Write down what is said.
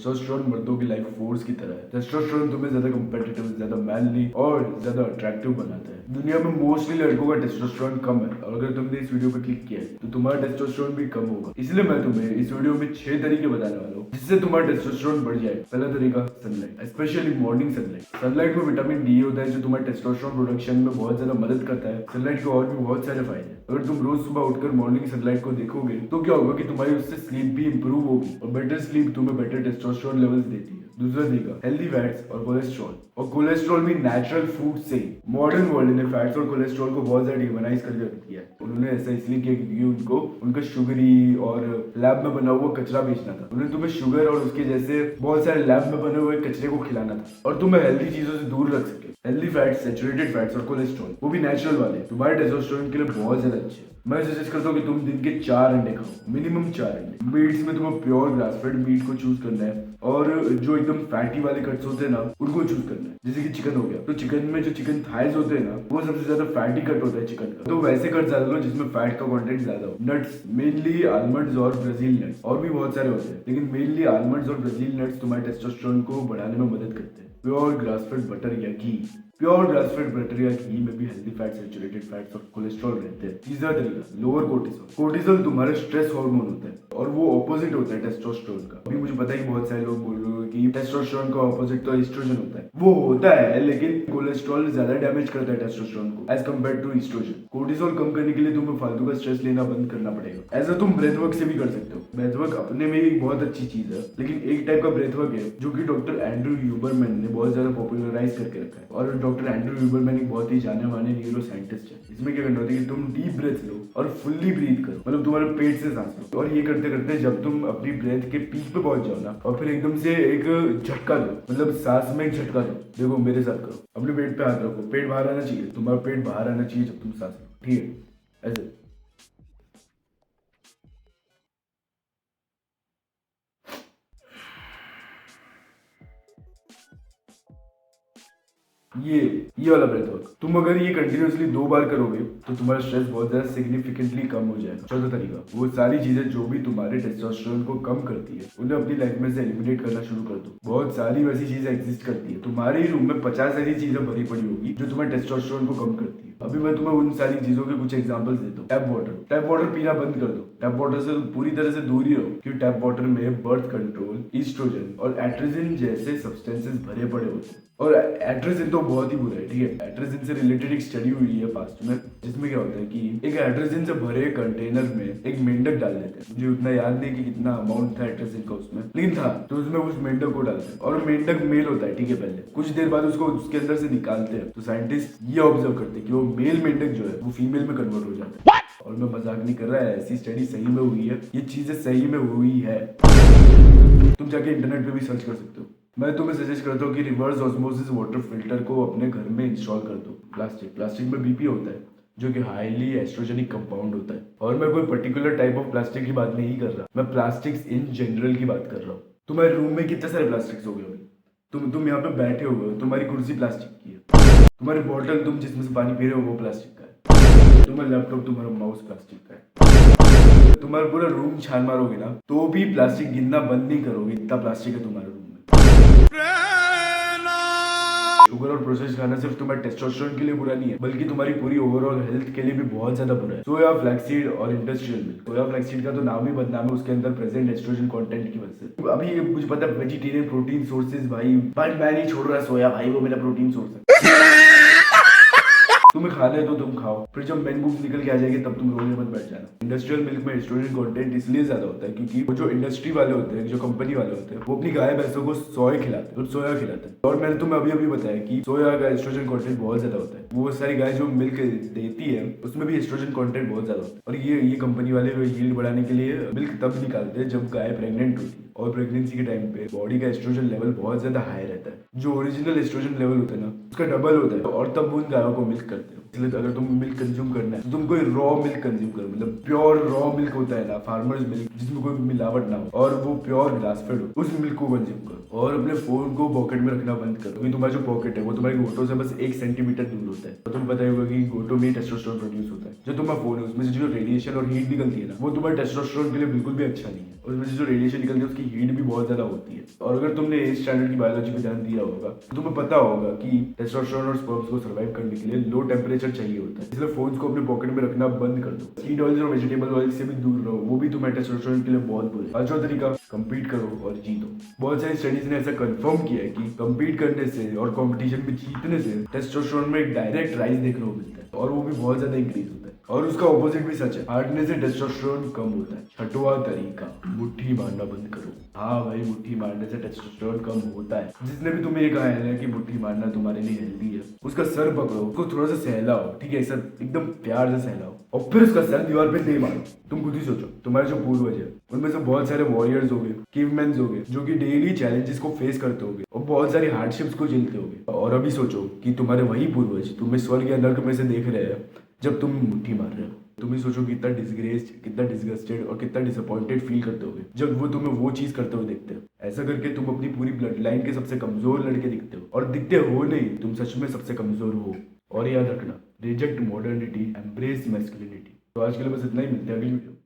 Testosterone मर्दों की life force की तरह है। टेस्टोस्टेरोन तुम्हें ज्यादा कम्पिटिटिव, ज्यादा मैनली और ज्यादा अट्रैक्टिव बनाता है। दुनिया में मोस्टली लड़कों का टेस्टोस्टेरोन कम है और अगर तुमने इस वीडियो पर क्लिक किया है तो तुम्हारा टेस्टोस्टेरोन भी कम होगा। इसलिए मैं तुम्हें इस वीडियो में 6 तरीके बताने वाला हूँ जिससे तुम्हारा टेस्टोस्टेरोन बढ़ जाए। पहला तरीका sunlight, specially morning sunlight. Sunlight में विटामिन डी होता है जो तुम्हारे टेस्टोस्टेरोन प्रोडक्शन में बहुत ज्यादा मदद करता है। सनलाइट के और भी बहुत सारे फायदे हैं। अगर तुम रोज सुबह उठकर मॉर्निंग सनलाइट को देखोगे तो क्या होगा कि तुम्हारी उससे स्लीप भी इंप्रूव होगी और बेटर स्लीप तुम्हें बेटर टेस्टोस्टेरोन लेवल्स देती है। दूसरा तरीका हेल्दी फैट्स और कोलेस्ट्रॉल। और कोलेस्ट्रॉल भी नेचुरल फूड से ही। मॉडर्न वर्ल्ड ने फैट्स और कोलेस्ट्रॉल को बहुत ज्यादा डिमोनाइज करके रख दिया है। उन्होंने ऐसा इसलिए किया क्योंकि उनको उनका शुगरी और लैब में बना हुआ कचरा बेचना था। उन्हें तुम्हें शुगर और उसके जैसे बहुत सारे लैब में बने हुए कचरे को खिलाना था और तुम्हें हेल्दी चीजों से दूर रख सके। हेल्दी फैट्स, सैचुरेटेड फैट्स और कोलेस्ट्रॉल वो भी नेचुरल वाले तुम्हारे टेस्टोस्टेरोन के लिए बहुत ज्यादा अच्छे हैं। मैं सजेस्ट करता हूँ कि तुम दिन के 4 अंडे खाओ, मिनिमम 4 अंडे। मीट्स में तुम्हें प्योर ग्रास फेड मीट को चूज करना है और जो एकदम फैटी वाले कट्स होते हैं ना उनको चूज करना है। जैसे कि चिकन हो गया तो चिकन में जो चिकन थाइज होते हैं ना वो सबसे ज्यादा फैटी कट होता है चिकन का, तो वैसे कट ज्यादा लो जिसमें फैट का कंटेंट ज्यादा हो। नट्स, मेनली आलमंड्स और ब्राजील नट्स, और भी बहुत सारे होते हैं लेकिन मेनली आलमंड्स और ब्राजील नट्स तुम्हारे टेस्टोस्टेरोन को बढ़ाने में मदद करते हैं। प्योर ग्रास फेड बटर या घी, प्योर ग्रास फेड बटर या घी में भी हेल्दी फैट, सैचुरेटेड फैट्स और कोलेस्ट्रॉल रहते हैं। तीसरा तरीका लोअर कोर्टिसोल। कोर्टिसोल तुम्हारा स्ट्रेस हार्मोन होता है और वो ऑपोजिट होता है टेस्टोस्टेरोन का। अभी मुझे पता है कि बहुत सारे लोग बोल रहे हो कि टेस्टोस्टेरोन का ऑपोजिट तो एस्ट्रोजन होता है। वो होता है लेकिन कोलेस्ट्रॉल ज्यादा डैमेज करता है टेस्टोस्टेरोन को as compared to estrogen. Cortisol कम करने के लिए तुम्हें फालतू का स्ट्रेस लेना बंद करना पड़ेगा। ऐसा तुम ब्रेथ वर्क से भी कर सकते हो। ब्रेथ वर्क अपने में एक बहुत अच्छी चीज है लेकिन एक टाइप का ब्रेथ वर्क है जो कि डॉक्टर एंड्रू ह्यूबरमैन ने बहुत ज्यादा पॉपुलराइज करके रखा है। और डॉक्टर एंड्रू ह्यूबरमैन एक बहुत ही जाने माने न्यूरो साइंटिस्ट है। इसमें क्या करना होता है कि तुम डीप ब्रेथ लो और फुल्ली ब्रीथ करो, मतलब तुम्हारे पेट से सांस लो। और ये करते करते जब तुम अपनी ब्रेथ के पीक पे पहुंच जाओ ना और फिर एकदम से एक झटका दो, मतलब सांस में एक झटका दो। देखो मेरे साथ करो, अपने पेट पे हाथ रखो, पेट बाहर आना चाहिए, तुम्हारा पेट बाहर आना चाहिए जब तुम सांस लो, ठीक है? ऐसे ये वाला ब्रेथ वर्क तुम अगर ये कंटिन्यूअसली 2 बार करोगे तो तुम्हारा स्ट्रेस बहुत ज्यादा सिग्निफिकेंटली कम हो जाएगा। चौथा तरीका, वो सारी चीजें जो भी तुम्हारे टेस्टोस्टेरोन को कम करती है उन्हें अपनी लाइफ में से एलिमिनेट करना शुरू कर दो। बहुत सारी वैसी चीजें एग्जिस्ट करती है, तुम्हारे रूम में 50 ऐसी चीजें भरी पड़ी होगी जो तुम्हारे टेस्टोस्टेरोन को कम करती है। अभी मैं तुम्हें उन सारी चीजों के कुछ एग्जांपल्स देता हूँ। टैप वाटर पीना बंद कर दो। टैप वाटर से पूरी तरह से दूर ही रहो क्योंकि टैप वाटर में बर्थ कंट्रोल, ईस्ट्रोजन और एट्रोजन जैसे सब्सटेंसेस भरे पड़े होते हैं। और एट्रोजन तो बहुत ही बुरा है, ठीक है? एट्रोजन से रिलेटेड एक स्टडी हुई है पास्ट में जिसमें क्या होता है कि एक एट्रोजन से भरे कंटेनर में एक मेंढक डाल देते हैं। मुझे उतना याद नहीं कि कितना अमाउंट था एट्रोजन का उसमें, लेकिन था। तो उसमें उस मेंढक को डालते हैं और मेंढक मेल होता है, ठीक है? पहले कुछ देर बाद उसको उसके अंदर से निकालते हैं तो साइंटिस्ट ये ऑब्जर्व करते हैं कि वो मेल मेंढक जो है वो फीमेल में कन्वर्ट हो जाता है। और मैं मजाक नहीं कर रहा है, ऐसी स्टडी सही में हुई है, ये चीजें सही में हुई है। तुम जाके इंटरनेट पे भी सर्च कर सकते हो। मैं तुम्हें सजेस्ट करता हूँ कि रिवर्स ऑस्मोसिस वाटर फिल्टर को अपने घर में इंस्टॉल कर दो। प्लास्टिक में बीपी होता है जो कि हाईली एस्ट्रोजेनिक कंपाउंड होता है। और मैं कोई पर्टिकुलर टाइप ऑफ प्लास्टिक की बात नहीं कर रहा, मैं प्लास्टिक्स इन जनरल की बात कर रहा हूँ। तुम्हारे रूम में कितने सारे प्लास्टिक्स हो गए होंगे? तुम यहाँ पे बैठे हुए हो, तुम्हारी कुर्सी प्लास्टिक की है, तुम्हारी बोतल तुम जिसमें से पानी पी रहे हो वो प्लास्टिक का है, तुम्हारा लैपटॉप, तुम्हारा माउस प्लास्टिक का है। तुम्हारा पूरा रूम छान मारोगे ना तो भी प्लास्टिक गिनना बंद नहीं करोगे, इतना प्लास्टिक है तुम्हारे रूम में। शुगर और प्रोसेस्ड खाना सिर्फ तुम्हारे टेस्टोस्टेरोन के लिए बुरा नहीं है बल्कि तुम्हारी पूरी ओवरऑल हेल्थ के लिए भी बहुत ज्यादा बुरा है। सोया, फ्लैक्सीड और इंडस्ट्रियल मिल्क। सोया फ्लैक्सीड का तो नाम ही बदनाम है उसके अंदर प्रेजेंट एस्ट्रोजन कंटेंट की वजह से। अभी मुझे पता है वेजिटेरियन प्रोटीन सोर्सेज भाई, बट मैं नहीं छोड़ रहा सोया भाई, वो मेरा प्रोटीन सोर्स है। तुम्हें खाना है तो तुम खाओ, फिर जब मेन बुक निकल के आ जाएगी तब तुम रोने मत बैठ जाना। इंडस्ट्रियल मिल्क में एस्ट्रोजन कंटेंट इसलिए ज्यादा होता है क्योंकि वो जो इंडस्ट्री वाले होते हैं, जो कंपनी वाले होते हैं, वो अपनी गाय भैंसों को सोया खिलाते हैं, सोया खिलाते हैं। और मैंने तुम्हें अभी बताया कि सोया का एस्ट्रोजन कंटेंट बहुत ज्यादा होता है। वो सारी गाय जो मिल्क देती है उसमें भी एस्ट्रोजन कंटेंट बहुत ज्यादा होता है। और ये कंपनी वाले यील्ड बढ़ाने के लिए मिल्क तब निकालते हैं जब गाय प्रेग्नेंट होती है और प्रेगनेंसी के टाइम पे बॉडी का एस्ट्रोजन लेवल बहुत ज्यादा हाई रहता है। जो ओरिजिनल एस्ट्रोजन लेवल होता है ना उसका डबल होता है और तब उन गायों को मिल्क करते हो। इसलिए अगर तुम मिल्क कंज्यूम करना है तो तुम कोई रॉ मिल्क कंज्यूम करो, मतलब प्योर रॉ मिल्क होता है ना, फार्मर्स मिल्क, जिसमें कोई मिलावट ना हो और वो प्योर ग्रास फेड हो, उस मिल्क को कंज्यूम करो। और अपने फोन को पॉकेट में रखना बंद करो क्योंकि तुम्हारा जो पॉकेट है वो तुम्हारे घोटों से बस 1 सेंटीमीटर दूर होता है। तो तुम्हें पता होगा कि घोटों में टेस्टोस्टेरोन प्रोड्यूस होता है। जो तुम्हारा फोन है उसमें से जो रेडिएशन और हीट निकलती है ना वो तुम्हारे टेस्टोस्टेरोन के लिए बिल्कुल भी अच्छा नहीं है। उसमें से जो रेडिएशन निकलती है उसकी की हीट भी बहुत ज्यादा होती है। और अगर तुमने एट स्टैंडर्ड की बायोलॉजी पे ध्यान दिया होगा तो तुम्हें पता होगा कि टेस्टोस्टेरोन और स्पर्म्स को सर्वाइव करने के लिए लो टेम्परेचर चाहिए होता है। इसलिए फोन्स को अपने पॉकेट में रखना बंद कर दो। सीड ऑयल्स और वेजिटेबल ऑयल से भी दूर रहो, वो भी तुम्हारे टेस्टोस्टेरोन के लिए बहुत बुरे। पांचवा तरीका, कम्पीट करो और जीतो। बहुत सारी स्टडीज ने ऐसा कंफर्म किया है कि कम्पीट करने से और कंपटीशन में जीतने से टेस्टोस्टेरोन में एक डायरेक्ट राइज देखने को मिलता है और वो भी बहुत ज्यादा इंक्रीज होता है। और उसका ऑपोजिट भी सच है, हारने से टेस्टोस्टेरोन कम होता है। छठवां तरीका, मुट्ठी मारना बंद करो। हाँ भाई, मुट्ठी मारने से टेस्टोस्टेरोन कम होता है। जिसने भी तुम्हें ये कहा है ना कि मुट्ठी मारना तुम्हारे लिए हेल्दी है, उसका सर पकड़ो, उसको थोड़ा सा सहलाओ, ठीक है, सर एकदम प्यार से सहलाओ और फिर उसका सर दीवार पे नहीं मारो। तुम खुद ही सोचो, तुम्हारे जो पूर्वज है उनमें से बहुत सारे वॉरियर्स हो गए, केवमैन्स हो गए, जो कि डेली चैलेंजेस को फेस करते होंगे और बहुत सारी हार्डशिप्स को झेलते होंगे। और अभी सोचो कि तुम्हारे वही पूर्वज तुम्हें स्वर्ग या नर्क में से देख रहे हैं जब तुम मुट्ठी मार रहे हो। तुम ही सोचो कितना डिसग्रेस्ड, कितना डिसगस्टेड और कितना डिसअपॉइंटेड फील करते होगे जब वो तुम्हें वो चीज करते हुए देखते हो। ऐसा करके तुम अपनी पूरी ब्लड लाइन के सबसे कमजोर लड़के दिखते हो, और दिखते हो नहीं, तुम सच में सबसे कमजोर हो। और याद रखना, रिजेक्ट मॉडर्निटी, एम्ब्रेस मैस्कुलिनिटी। तो आज के लिए बस इतना ही, मिलते हैं अगली वीडियो।